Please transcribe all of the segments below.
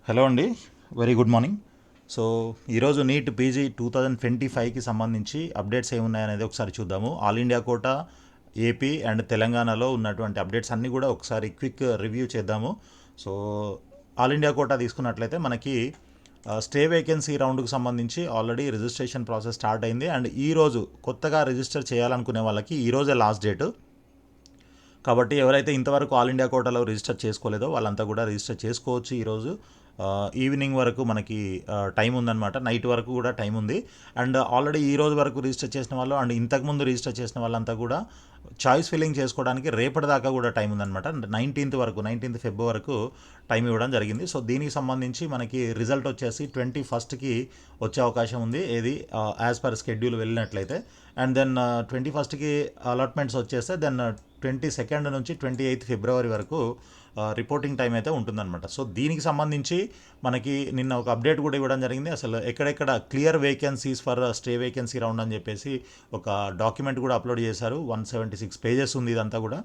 Hello అండి, very good morning. So ఈరోజు NEET PG 2025కి సంబంధించి అప్డేట్స్ ఏమున్నాయనేది ఒకసారి చూద్దాము. All India quota, AP and తెలంగాణలో ఉన్నటువంటి అప్డేట్స్ అన్నీ కూడా ఒకసారి క్విక్ రివ్యూ చేద్దాము. సో ఆల్ ఇండియా కోటా తీసుకున్నట్లయితే మనకి స్టే వేకెన్సీ రౌండ్కి సంబంధించి ఆల్రెడీ రిజిస్ట్రేషన్ ప్రాసెస్ స్టార్ట్ అయింది. అండ్ ఈరోజు కొత్తగా రిజిస్టర్ చేయాలనుకునే వాళ్ళకి ఈరోజే లాస్ట్ డేటు. కాబట్టి ఎవరైతే ఇంతవరకు ఆల్ ఇండియా కోటాలో రిజిస్టర్ చేసుకోలేదో వాళ్ళంతా కూడా రిజిస్టర్ చేసుకోవచ్చు. ఈరోజు ఈవినింగ్ వరకు మనకి టైం ఉందన్నమాట, నైట్ వరకు కూడా టైం ఉంది. అండ్ ఆల్రెడీ ఈ రోజు వరకు రిజిస్టర్ చేసిన వాళ్ళు అండ్ ఇంతకుముందు రిజిస్టర్ చేసిన వాళ్ళంతా కూడా చాయిస్ ఫిల్లింగ్ చేసుకోవడానికి రేపటి దాకా కూడా టైం ఉందన్నమాట. 19th ఫిబ్రవరి వరకు టైం ఇవ్వడం జరిగింది. సో దీనికి సంబంధించి మనకి రిజల్ట్ వచ్చేసి 21st వచ్చే అవకాశం ఉంది, ఏది యాజ్ పర్ షెడ్యూల్ వెళ్ళినట్లయితే. అండ్ దెన్ 21st అలాట్మెంట్స్ వచ్చేస్తే దెన్ 22 నుంచి 28 ఫిబ్రవరి వరకు రిపోర్టింగ్ టైం అయితే ఉంటుందన్నమాట. సో దీనికి సంబంధించి మనకి నిన్న ఒక అప్డేట్ కూడా ఇవ్వడం జరిగింది. అసలు ఎక్కడెక్కడ clear vacancies for stay vacancy round అని చెప్పేసి ఒక డాక్యుమెంట్ కూడా అప్లోడ్ చేశారు. 176 పేజెస్ ఉంది ఇదంతా కూడా.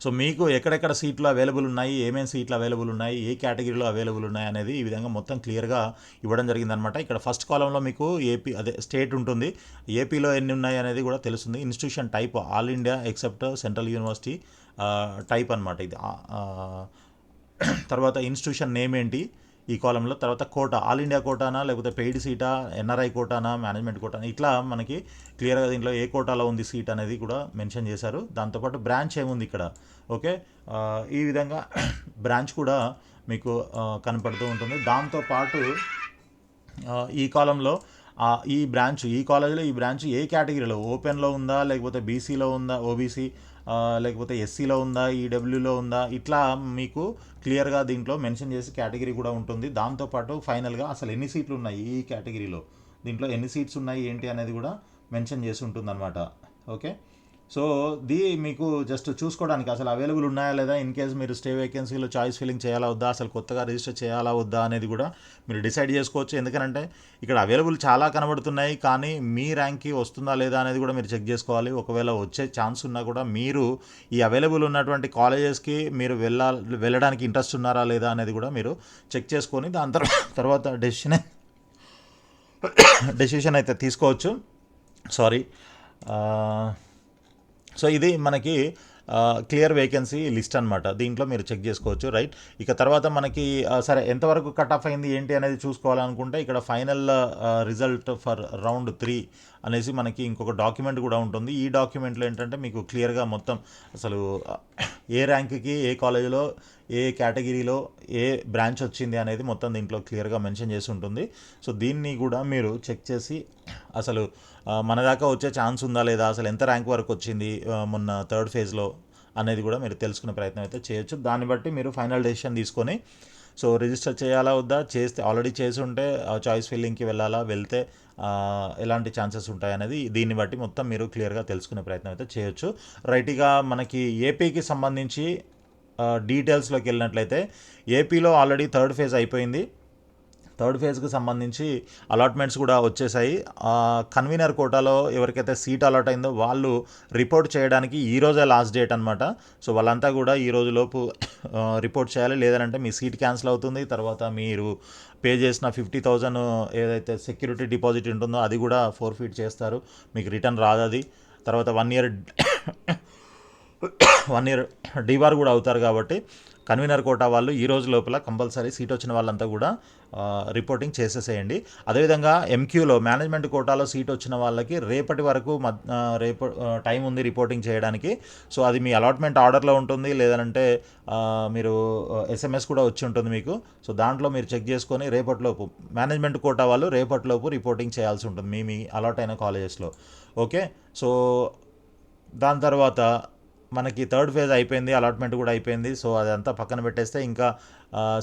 సో మీకు ఎక్కడెక్కడ సీట్లు అవైలబుల్ ఉన్నాయి, ఏమేమి సీట్లు అవైలబుల్ ఉన్నాయి, ఏ కేటగిరీలో అవైలబుల్ ఉన్నాయి అనేది ఈ విధంగా మొత్తం క్లియర్గా ఇవ్వడం జరిగిందనమాట. ఇక్కడ ఫస్ట్ కాలంలో మీకు ఏపీ స్టేట్ ఉంటుంది, ఏపీలో ఎన్ని ఉన్నాయి అనేది కూడా తెలుస్తుంది. Institution type all India except central university type అనమాట ఇది. తర్వాత ఇన్స్టిట్యూషన్ నేమ్ ఏంటి ఈ కాలంలో, తర్వాత కోటా ఆల్ ఇండియా కోటానా లేకపోతే పెయిడ్ సీటా, ఎన్ఆర్ఐ కోటానా, మేనేజ్మెంట్ కోటానా, ఇట్లా మనకి క్లియర్గా దీంట్లో ఏ కోటాలో ఉంది సీట్ అనేది కూడా మెన్షన్ చేశారు. దాంతోపాటు బ్రాంచ్ ఏముంది ఇక్కడ, ఓకే, ఈ విధంగా బ్రాంచ్ కూడా మీకు కనపడుతూ ఉంటుంది. దాంతోపాటు ఈ కాలంలో ఈ కాలేజీలో ఈ బ్రాంచ్ ఏ కేటగిరీలో, ఓపెన్లో ఉందా లేకపోతే బీసీలో ఉందా, ఓబీసీ లేకపోతే ఎస్సీలో ఉందా, ఈడబ్ల్యూలో ఉందా, ఇట్లా మీకు క్లియర్గా దీంట్లో మెన్షన్ చేసి కేటగిరీ కూడా ఉంటుంది. దాంతోపాటు ఫైనల్గా అసలు ఎన్ని సీట్లు ఉన్నాయి ఈ కేటగిరీలో, దీంట్లో ఎన్ని సీట్స్ ఉన్నాయి ఏంటి అనేది కూడా మెన్షన్ చేసి ఉంటుందన్నమాట. ఓకే, సో మీకు జస్ట్ చూసుకోవడానికి అసలు అవైలబుల్ ఉన్నాయా లేదా, ఇన్ కేస్ మీరు స్టే వేకెన్సీలో చాయిస్ ఫిల్లింగ్ చేయాలా వద్దా, అసలు కొత్తగా రిజిస్టర్ చేయాలా వద్దా అనేది కూడా మీరు డిసైడ్ చేసుకోవచ్చు. ఎందుకంటే ఇక్కడ అవైలబుల్ చాలా కనబడుతున్నాయి, కానీ మీ ర్యాంక్కి వస్తుందా లేదా అనేది కూడా మీరు చెక్ చేసుకోవాలి. ఒకవేళ వచ్చే ఛాన్స్ ఉన్నా కూడా మీరు ఈ అవైలబుల్ ఉన్నటువంటి కాలేజెస్కి మీరు వెళ్ళడానికి ఇంట్రెస్ట్ ఉన్నారా లేదా అనేది కూడా మీరు చెక్ చేసుకొని దాని తర్వాత డెసిషన్ అయితే తీసుకోవచ్చు. సారీ. సో ఇది మనకి క్లియర్ వేకెన్సీ లిస్ట్ అనమాట, దీంట్లో మీరు చెక్ చేసుకోవచ్చు, రైట్. ఇక తర్వాత మనకి సరే ఎంతవరకు కట్ ఆఫ్ అయింది ఏంటి అనేది చూసుకోవాలనుకుంటే ఇక్కడ ఫైనల్ రిజల్ట్ ఫర్ రౌండ్ 3 అనేసి మనకి ఇంకొక డాక్యుమెంట్ కూడా ఉంటుంది. ఈ డాక్యుమెంట్లో ఏంటంటే మీకు క్లియర్గా మొత్తం అసలు ఏ ర్యాంక్కి ఏ కాలేజీలో ఏ కేటగిరీలో ఏ బ్రాంచ్ వచ్చింది అనేది మొత్తం దీంట్లో క్లియర్గా మెన్షన్ చేసి ఉంటుంది. సో దీన్ని కూడా మీరు చెక్ చేసి అసలు మన దాకా వచ్చే ఛాన్స్ ఉందా లేదా, అసలు ఎంత ర్యాంక్ వరకు వచ్చింది మొన్న 3rd ఫేజ్లో అనేది కూడా మీరు తెలుసుకునే ప్రయత్నం అయితే చేయొచ్చు. దాన్ని బట్టి మీరు ఫైనల్ డెసిషన్ తీసుకొని సో రిజిస్టర్ చేయాలా వద్దా, చేస్తే ఆల్రెడీ చేసి ఉంటే చాయిస్ ఫిల్లింగ్కి వెళ్తే ఎలాంటి ఛాన్సెస్ ఉంటాయనేది దీన్ని బట్టి మొత్తం మీరు క్లియర్గా తెలుసుకునే ప్రయత్నం అయితే చేయొచ్చు, రైట్గా. మనకి ఏపీకి సంబంధించి డీటెయిల్స్లోకి వెళ్ళినట్లయితే ఏపీలో ఆల్రెడీ 3rd ఫేజ్ అయిపోయింది. 3rd ఫేజ్కి సంబంధించి అలాట్మెంట్స్ కూడా వచ్చేసాయి. కన్వీనర్ కోటాలో ఎవరికైతే సీట్ అలాట్ అయిందో వాళ్ళు రిపోర్ట్ చేయడానికి ఈరోజే లాస్ట్ డేట్ అనమాట. సో వాళ్ళంతా కూడా ఈ రోజులోపు రిపోర్ట్ చేయాలి, లేదంటే మీ సీట్ క్యాన్సిల్ అవుతుంది. తర్వాత మీరు పే చేసిన 50,000 ఏదైతే సెక్యూరిటీ డిపాజిట్ ఉంటుందో అది కూడా ఫోర్ఫీట్ చేస్తారు, మీకు రిటర్న్ రాదు అది. తర్వాత 1 year డీబార్ కూడా అవుతారు. కాబట్టి కన్వీనర్ కోటా వాళ్ళు ఈ రోజు లోపల కంపల్సరీ సీట్ వచ్చిన వాళ్ళంతా కూడా రిపోర్టింగ్ చేసేసేయండి. అదేవిధంగా ఎంక్యూలో మేనేజ్మెంట్ కోటాలో సీట్ వచ్చిన వాళ్ళకి రేపటి వరకు టైం ఉంది రిపోర్టింగ్ చేయడానికి. సో అది మీ అలాట్మెంట్ ఆర్డర్లో ఉంటుంది, లేదంటే మీరు ఎస్ఎంఎస్ కూడా వచ్చి ఉంటుంది మీకు. సో దాంట్లో మీరు చెక్ చేసుకొని రేపటిలోపు మేనేజ్మెంట్ కోటా వాళ్ళు రేపటిలోపు రిపోర్టింగ్ చేయాల్సి ఉంటుంది మీ అలాట్ అయిన కాలేజెస్లో. ఓకే, సో దాని తర్వాత మనకి 3rd ఫేజ్ అయిపోయింది, అలాట్మెంట్ కూడా అయిపోయింది. సో అదంతా పక్కన పెట్టేస్తే ఇంకా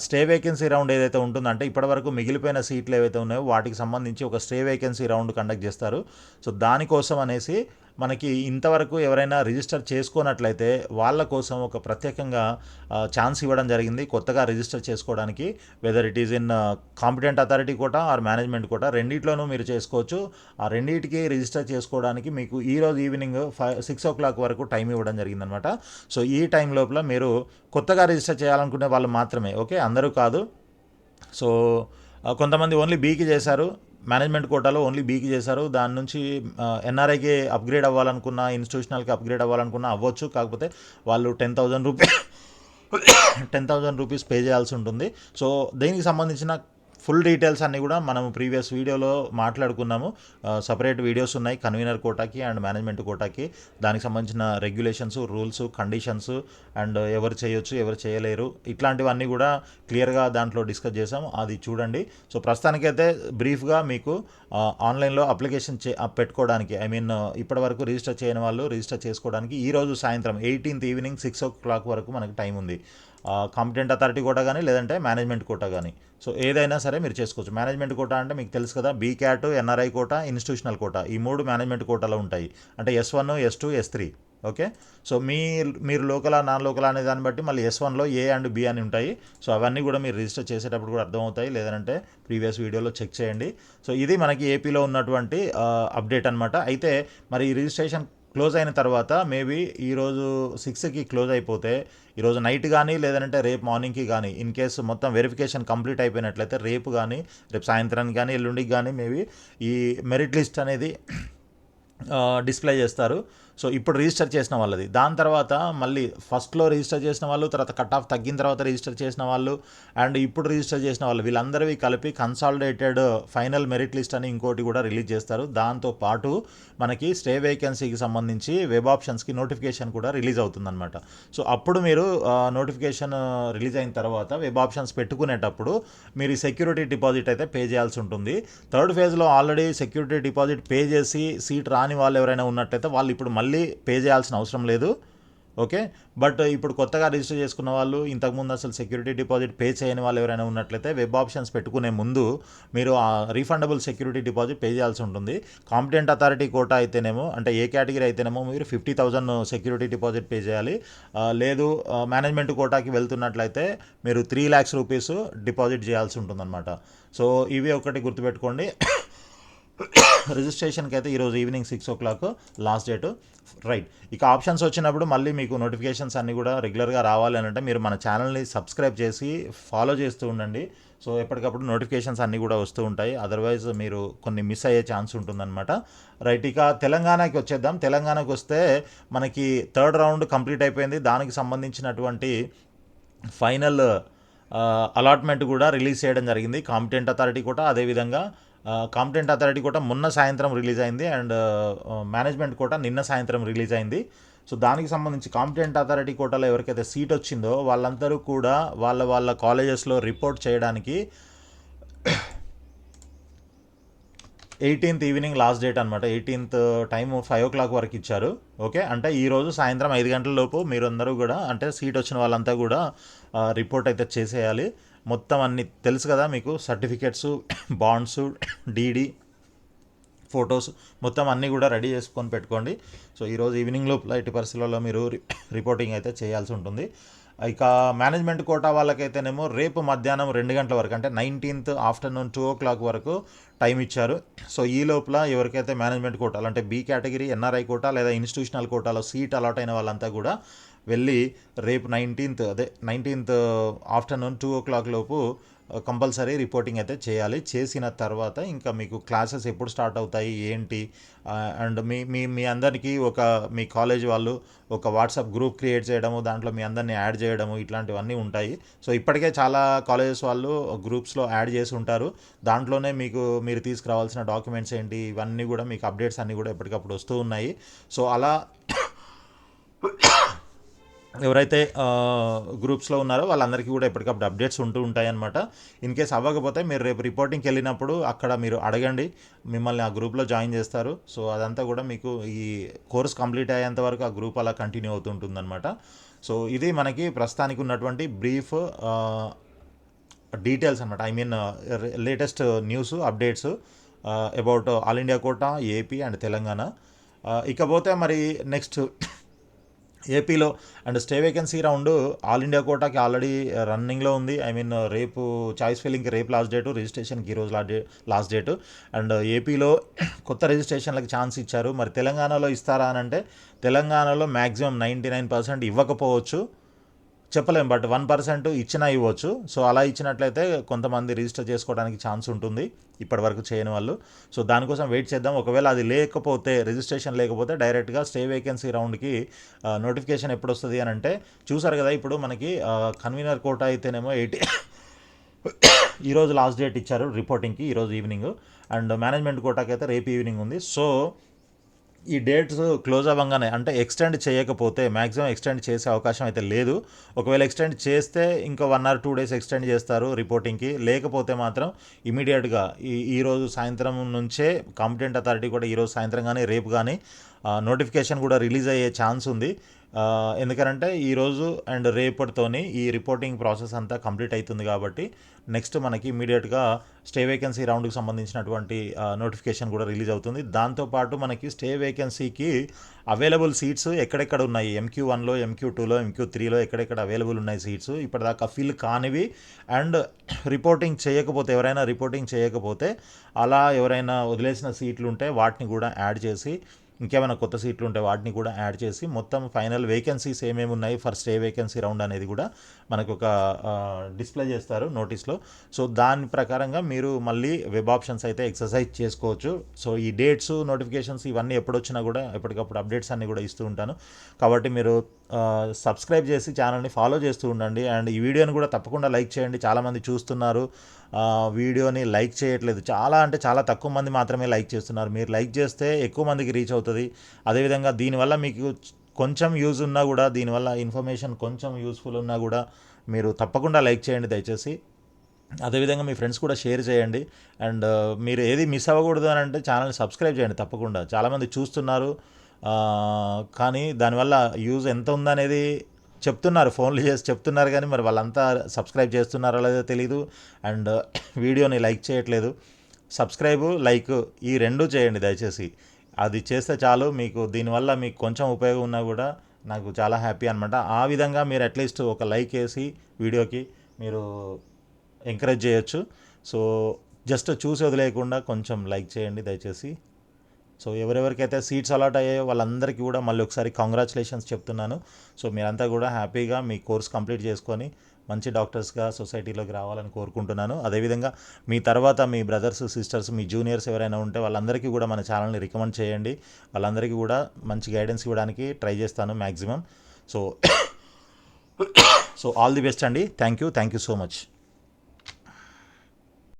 స్టే వేకెన్సీ రౌండ్ ఏదైతే ఉంటుందంటే ఇప్పటివరకు మిగిలిపోయిన సీట్లు ఏవైతే ఉన్నాయో వాటికి సంబంధించి ఒక స్టే వేకెన్సీ రౌండ్ కండక్ట్ చేస్తారు. సో దానికోసం అనేసి మనకి ఇంతవరకు ఎవరైనా రిజిస్టర్ చేసుకోనట్లయితే వాళ్ళ కోసం ఒక ప్రత్యేకంగా ఛాన్స్ ఇవ్వడం జరిగింది కొత్తగా రిజిస్టర్ చేసుకోవడానికి. Whether it is in competent authority quota or management quota, రెండిట్లోనూ మీరు చేసుకోవచ్చు. ఆ రెండింటికి రిజిస్టర్ చేసుకోవడానికి మీకు ఈరోజు ఈవినింగ్ 6 o'clock వరకు టైం ఇవ్వడం జరిగిందనమాట. సో ఈ టైం లోపల మీరు కొత్తగా రిజిస్టర్ చేయాలనుకునే వాళ్ళు మాత్రమే, ఓకే, అందరూ కాదు, సో కొంతమంది ఓన్లీ బీకి చేశారు, మేనేజ్మెంట్ కోటాలో ఓన్లీ బీకి చేశారు. దాని నుంచి ఎన్ఆర్ఐకి అప్గ్రేడ్ అవ్వాలనుకున్న, ఇన్స్టిట్యూషనల్కి అప్గ్రేడ్ అవ్వాలనుకున్న అవ్వచ్చు. కాకపోతే వాళ్ళు 10,000 రూపీస్ పే చేయాల్సి ఉంటుంది. సో దీనికి సంబంధించిన ఫుల్ డీటెయిల్స్ అన్నీ కూడా మనం ప్రీవియస్ వీడియోలో మాట్లాడుకున్నాము. సపరేట్ వీడియోస్ ఉన్నాయి కన్వీనర్ కోటాకి అండ్ మేనేజ్మెంట్ కోటాకి. దానికి సంబంధించిన రెగ్యులేషన్స్, రూల్స్, కండిషన్స్ అండ్ ఎవరు చేయొచ్చు, ఎవరు చేయలేరు, ఇట్లాంటివన్నీ కూడా క్లియర్గా దాంట్లో డిస్కస్ చేసాము. అది చూడండి. సో ప్రస్తుతానికైతే బ్రీఫ్గా మీకు ఆన్లైన్లో అప్లికేషన్ పెట్టుకోవడానికి, ఐ మీన్ ఇప్పటి వరకు రిజిస్టర్ చేయని వాళ్ళు రిజిస్టర్ చేసుకోవడానికి ఈరోజు సాయంత్రం 18th ఈవినింగ్ 6 o'clock వరకు మనకు టైం ఉంది. కాంపిటెంట్ అథారిటీ కోటా కానీ లేదంటే మేనేజ్మెంట్ కోటా కానీ. సో ఏదైనా సరే మీరు చేసుకోవచ్చు. మేనేజ్మెంట్ కోటా అంటే మీకు తెలుసు కదా, బీక్యాట్, ఎన్ఆర్ఐ కోటా, ఇన్స్టిట్యూషనల్ కోటా, ఈ 3 మేనేజ్మెంట్ కోటాలో ఉంటాయి. అంటే S1, S2, S3. Okay. So మీరు లోకలా నాన్ లోకలా అనే దాన్ని బట్టి మళ్ళీ S1లో A అండ్ B అని ఉంటాయి. సో అవన్నీ కూడా మీరు రిజిస్టర్ చేసేటప్పుడు కూడా అర్థమవుతాయి, లేదంటే ప్రీవియస్ వీడియోలో చెక్ చేయండి. సో ఇది మనకి ఏపీలో ఉన్నటువంటి అప్డేట్ అనమాట. అయితే మరి ఈ రిజిస్ట్రేషన్ క్లోజ్ అయిన తర్వాత మేబీ ఈరోజు 6కి క్లోజ్ అయిపోతే ఈరోజు నైట్ కానీ లేదంటే రేపు మార్నింగ్కి కానీ, ఇన్ కేసు మొత్తం వెరిఫికేషన్ కంప్లీట్ అయిపోయినట్లయితే రేపు కానీ, రేపు సాయంత్రానికి కానీ, ఎల్లుండికి కానీ మేబీ ఈ మెరిట్ లిస్ట్ అనేది డిస్ప్లే చేస్తారు. సో ఇప్పుడు రిజిస్టర్ చేసిన వాళ్ళది. దాని తర్వాత మళ్ళీ ఫస్ట్లో రిజిస్టర్ చేసిన వాళ్ళు, తర్వాత కట్ ఆఫ్ తగ్గిన తర్వాత రిజిస్టర్ చేసిన వాళ్ళు అండ్ ఇప్పుడు రిజిస్టర్ చేసిన వాళ్ళు, వీళ్ళందరివి కలిపి కన్సాలిడేటెడ్ ఫైనల్ మెరిట్ లిస్ట్ అని ఇంకోటి కూడా రిలీజ్ చేస్తారు. దాంతోపాటు మనకి స్టే వేకెన్సీకి సంబంధించి వెబ్ ఆప్షన్స్కి నోటిఫికేషన్ కూడా రిలీజ్ అవుతుందన్నమాట. సో అప్పుడు మీరు నోటిఫికేషన్ రిలీజ్ అయిన తర్వాత వెబ్ ఆప్షన్స్ పెట్టుకునేటప్పుడు మీరు సెక్యూరిటీ డిపాజిట్ అయితే పే చేయాల్సి ఉంటుంది. థర్డ్ ఫేజ్లో ఆల్రెడీ సెక్యూరిటీ డిపాజిట్ పే చేసి సీట్ రాని వాళ్ళు ఎవరైనా ఉన్నట్లయితే వాళ్ళు ఇప్పుడు మళ్ళీ పే చేయాల్సిన అవసరం లేదు. ఓకే. బట్ ఇప్పుడు కొత్తగా రిజిస్టర్ చేసుకున్న వాళ్ళు, ఇంతకుముందు అసలు సెక్యూరిటీ డిపాజిట్ పే చేయని వాళ్ళు ఎవరైనా ఉన్నట్లయితే వెబ్ ఆప్షన్స్ పెట్టుకునే ముందు మీరు ఆ రీఫండబుల్ సెక్యూరిటీ డిపాజిట్ పే చేయాల్సి ఉంటుంది. కాంపిటెంట్ అథారిటీ కోటా అయితేనేమో, అంటే ఏ కేటగిరీ అయితేనేమో మీరు 50,000 సెక్యూరిటీ డిపాజిట్ పే చేయాలి. లేదు మేనేజ్మెంట్ కోటాకి వెళ్తున్నట్లయితే మీరు 3 lakhs రూపీస్ డిపాజిట్ చేయాల్సి ఉంటుందన్నమాట. సో ఇవి ఒకటి గుర్తుపెట్టుకోండి. రిజిస్ట్రేషన్కి అయితే ఈరోజు evening 6 o'clock last date. Right. ఇక ఆప్షన్స్ వచ్చినప్పుడు మళ్ళీ మీకు నోటిఫికేషన్స్ అన్నీ కూడా రెగ్యులర్గా రావాలి అని అంటే మీరు మన ఛానల్ని సబ్స్క్రైబ్ చేసి ఫాలో చేస్తూ ఉండండి. సో ఎప్పటికప్పుడు నోటిఫికేషన్స్ అన్నీ కూడా వస్తూ ఉంటాయి. అదర్వైజ్ మీరు కొన్ని మిస్ అయ్యే ఛాన్స్ ఉంటుందన్నమాట. రైట్. ఇక తెలంగాణకి వచ్చేద్దాం. తెలంగాణకు వస్తే మనకి థర్డ్ రౌండ్ కంప్లీట్ అయిపోయింది. దానికి సంబంధించినటువంటి ఫైనల్ అలాట్మెంట్ కూడా రిలీజ్ చేయడం జరిగింది. కాంపిటెంట్ అథారిటీ కూడా అదేవిధంగా కాంపిటెంట్ అథారిటీ కూడా మొన్న సాయంత్రం రిలీజ్ అయింది అండ్ మేనేజ్మెంట్ కూడా నిన్న సాయంత్రం రిలీజ్ అయింది. సో దానికి సంబంధించి కాంపిటెంట్ అథారిటీ కోటాలో ఎవరికైతే సీట్ వచ్చిందో వాళ్ళందరూ కూడా వాళ్ళ కాలేజెస్లో రిపోర్ట్ చేయడానికి 18th ఈవినింగ్ లాస్ట్ డేట్ అనమాట. 18th టైము 5 o'clock వరకు ఇచ్చారు. ఓకే. అంటే ఈరోజు సాయంత్రం 5 గంటల లోపు మీరందరూ కూడా, అంటే సీట్ వచ్చిన వాళ్ళంతా కూడా రిపోర్ట్ అయితే చేసేయాలి. మొత్తం అన్ని తెలుసు కదా మీకు, సర్టిఫికేట్స్, బాండ్స్, డీడీ, ఫొటోస్ మొత్తం అన్నీ కూడా రెడీ చేసుకొని పెట్టుకోండి. సో ఈరోజు ఈవినింగ్ లోపల ఎట్టి పరిస్థితుల్లో మీరు రిపోర్టింగ్ అయితే చేయాల్సి ఉంటుంది. ఇక మేనేజ్మెంట్ కోటా వాళ్ళకైతేనేమో రేపు మధ్యాహ్నం 2 గంటల వరకు, అంటే 19th ఆఫ్టర్నూన్ 2 o'clock వరకు టైం ఇచ్చారు. సో ఈ లోపల ఎవరికైతే మేనేజ్మెంట్ కోటాలు, అంటే బీ కేటగిరీ, ఎన్ఆర్ఐ కోటా లేదా ఇన్స్టిట్యూషనల్ కోటాలో సీట్ అలాట్ అయిన వాళ్ళంతా కూడా వెళ్ళి రేపు 19th ఆఫ్టర్నూన్ 2 o'clock లోపు కంపల్సరీ రిపోర్టింగ్ అయితే చేయాలి. చేసిన తర్వాత ఇంకా మీకు క్లాసెస్ ఎప్పుడు స్టార్ట్ అవుతాయి ఏంటి అండ్ మీ అందరికీ మీ కాలేజ్ వాళ్ళు ఒక వాట్సాప్ గ్రూప్ క్రియేట్ చేయడము, దాంట్లో మీ అందరినీ యాడ్ చేయడము, ఇట్లాంటివన్నీ ఉంటాయి. సో ఇప్పటికే చాలా కాలేజెస్ వాళ్ళు గ్రూప్స్లో యాడ్ చేసి ఉంటారు. దాంట్లోనే మీరు తీసుకురావాల్సిన డాక్యుమెంట్స్ ఏంటి, ఇవన్నీ కూడా మీకు అప్డేట్స్ అన్నీ కూడా ఎప్పటికప్పుడు వస్తూ ఉన్నాయి. సో అలా ఎవరైతే గ్రూప్స్లో ఉన్నారో వాళ్ళందరికీ కూడా ఎప్పటికప్పుడు అప్డేట్స్ ఉంటూ ఉంటాయన్నమాట. ఇన్ కేస్ అవ్వకపోతే మీరు రేపు రిపోర్టింగ్కి వెళ్ళినప్పుడు అక్కడ మీరు అడగండి, మిమ్మల్ని ఆ గ్రూప్లో జాయిన్ చేస్తారు. సో అదంతా కూడా మీకు ఈ కోర్స్ కంప్లీట్ అయ్యేంత వరకు ఆ గ్రూప్ అలా కంటిన్యూ అవుతుంటుందన్నమాట. సో ఇది మనకి ప్రస్తుతానికి ఉన్నటువంటి బ్రీఫ్ డీటెయిల్స్ అనమాట. I mean latest news updates about all India quota, AP and Telangana. ఇకపోతే మరి నెక్స్ట్ ఏపీలో and stay vacancy round all India కోటాకి ఆల్రెడీ రన్నింగ్లో ఉంది. ఐ మీన్ రేపు చాయిస్ ఫిల్లింగ్కి రేపు లాస్ట్ డేటు, రిజిస్ట్రేషన్కి ఈరోజు లాస్ట్ డేటు. అండ్ ఏపీలో కొత్త రిజిస్ట్రేషన్లకు ఛాన్స్ ఇచ్చారు. మరి తెలంగాణలో ఇస్తారా అని అంటే తెలంగాణలో మ్యాక్సిమం 99% ఇవ్వకపోవచ్చు. చెప్పలేం, బట్ 1% ఇచ్చినా ఇవ్వచ్చు. సో అలా ఇచ్చినట్లయితే కొంతమంది రిజిస్టర్ చేసుకోవడానికి ఛాన్స్ ఉంటుంది ఇప్పటివరకు చేయని వాళ్ళు. సో దానికోసం వెయిట్ చేద్దాం. ఒకవేళ అది లేకపోతే, రిజిస్ట్రేషన్ లేకపోతే డైరెక్ట్గా స్టే వేకెన్సీ రౌండ్కి నోటిఫికేషన్ ఎప్పుడు వస్తుంది అని అంటే, చూసారు కదా ఇప్పుడు మనకి కన్వీనర్ కోటా అయితేనేమో ఈరోజు లాస్ట్ డేట్ ఇచ్చారు రిపోర్టింగ్కి, ఈరోజు ఈవినింగ్. అండ్ మేనేజ్మెంట్ కోటాకి అయితే రేపు ఈవినింగ్ ఉంది. సో ఈ డేట్స్ క్లోజ్ అవ్వగానే, అంటే ఎక్స్టెండ్ చేయకపోతే, మ్యాక్సిమం ఎక్స్టెండ్ చేసే అవకాశం అయితే లేదు. ఒకవేళ ఎక్స్టెండ్ చేస్తే ఇంకా 1 or 2 days ఎక్స్టెండ్ చేస్తారు రిపోర్టింగ్కి. లేకపోతే మాత్రం ఇమీడియట్గా ఈరోజు సాయంత్రం నుంచే కాంపిటెంట్ అథారిటీ కూడా ఈరోజు సాయంత్రం కానీ రేపు కానీ నోటిఫికేషన్ కూడా రిలీజ్ అయ్యే ఛాన్స్ ఉంది. ఎందుకంటే ఈరోజు అండ్ రేపటితోని ఈ రిపోర్టింగ్ ప్రాసెస్ అంతా కంప్లీట్ అవుతుంది కాబట్టి నెక్స్ట్ మనకి ఇమీడియట్గా స్టే వేకెన్సీ రౌండ్కి సంబంధించినటువంటి నోటిఫికేషన్ కూడా రిలీజ్ అవుతుంది. దాంతోపాటు మనకి స్టే వేకెన్సీకి అవైలబుల్ సీట్స్ ఎక్కడెక్కడ ఉన్నాయి, MQ1లో, MQ2లో, MQ3లో ఎక్కడెక్కడ అవైలబుల్ ఉన్నాయి సీట్స్ ఇప్పటిదాకా ఫిల్ కానివి. అండ్ రిపోర్టింగ్ చేయకపోతే, ఎవరైనా రిపోర్టింగ్ చేయకపోతే, అలా ఎవరైనా వదిలేసిన సీట్లు ఉంటే వాటిని కూడా యాడ్ చేసి, ఇంకేమైనా కొత్త సీట్లు ఉంటే వాటిని కూడా యాడ్ చేసి, మొత్తం ఫైనల్ వేకెన్సీస్ ఏమేమి ఉన్నాయి ఫర్ స్టే వేకెన్సీ రౌండ్ అనేది కూడా మనకు ఒక డిస్ప్లే చేస్తారు నోటీస్లో. సో దాని ప్రకారంగా మీరు మళ్ళీ వెబ్ ఆప్షన్స్ అయితే ఎక్సర్సైజ్ చేసుకోవచ్చు. సో ఈ డేట్స్, నోటిఫికేషన్స్ ఇవన్నీ ఎప్పుడొచ్చినా కూడా ఎప్పటికప్పుడు అప్డేట్స్ అన్నీ కూడా ఇస్తూ ఉంటాను. కాబట్టి మీరు సబ్స్క్రైబ్ చేసి ఛానల్ని ఫాలో చేస్తూ ఉండండి. అండ్ ఈ వీడియోని కూడా తప్పకుండా లైక్ చేయండి. చాలామంది చూస్తున్నారు, వీడియోని లైక్ చేయట్లేదు. చాలా అంటే చాలా తక్కువ మంది మాత్రమే లైక్ చేస్తున్నారు. మీరు లైక్ చేస్తే ఎక్కువ మందికి రీచ్ అవుతుంది. అదేవిధంగా దీనివల్ల మీకు కొంచెం యూజ్ ఉన్నా కూడా, దీనివల్ల ఇన్ఫర్మేషన్ కొంచెం యూస్ఫుల్ ఉన్నా కూడా మీరు తప్పకుండా లైక్ చేయండి దయచేసి. అదేవిధంగా మీ ఫ్రెండ్స్ కూడా షేర్ చేయండి. అండ్ మీరు ఏది మిస్ అవ్వకూడదు అని అంటే ఛానల్ని సబ్స్క్రైబ్ చేయండి తప్పకుండా. చాలామంది చూస్తున్నారు కానీ దానివల్ల యూజ్ ఎంత ఉందనేది చెప్తున్నారు, ఫోన్లు చేసి చెప్తున్నారు, కానీ మరి వాళ్ళంతా సబ్స్క్రైబ్ చేస్తున్నారో లేదో తెలీదు. అండ్ వీడియోని లైక్ చేయట్లేదు. సబ్స్క్రైబు, లైక్ ఈ రెండు చేయండి దయచేసి. అది చేస్తే చాలు. మీకు దీనివల్ల మీకు కొంచెం ఉపయోగం ఉన్నా కూడా నాకు చాలా హ్యాపీ అనమాట. ఆ విధంగా మీరు అట్లీస్ట్ ఒక లైక్ వేసి వీడియోకి మీరు ఎంకరేజ్ చేయొచ్చు. సో జస్ట్ చూసి వదిలేయకుండా కొంచెం లైక్ చేయండి దయచేసి. సో ఎవరెవరికైతే సీట్స్ అలాట్ అయ్యాయో వాళ్ళందరికీ కూడా మళ్ళీ ఒకసారి కంగ్రాచులేషన్స్ చెప్తున్నాను. సో మీరంతా కూడా హ్యాపీగా మీ కోర్స్ కంప్లీట్ చేసుకొని మంచి డాక్టర్స్గా సొసైటీలోకి రావాలని కోరుకుంటున్నాను. అదేవిధంగా మీ తర్వాత మీ బ్రదర్స్, సిస్టర్స్, మీ జూనియర్స్ ఎవరైనా ఉంటే వాళ్ళందరికీ కూడా మన ఛానల్ని రికమెండ్ చేయండి. వాళ్ళందరికీ కూడా మంచి గైడెన్స్ ఇవ్వడానికి ట్రై చేస్తాను maximum. So all the best అండి. Thank you so much.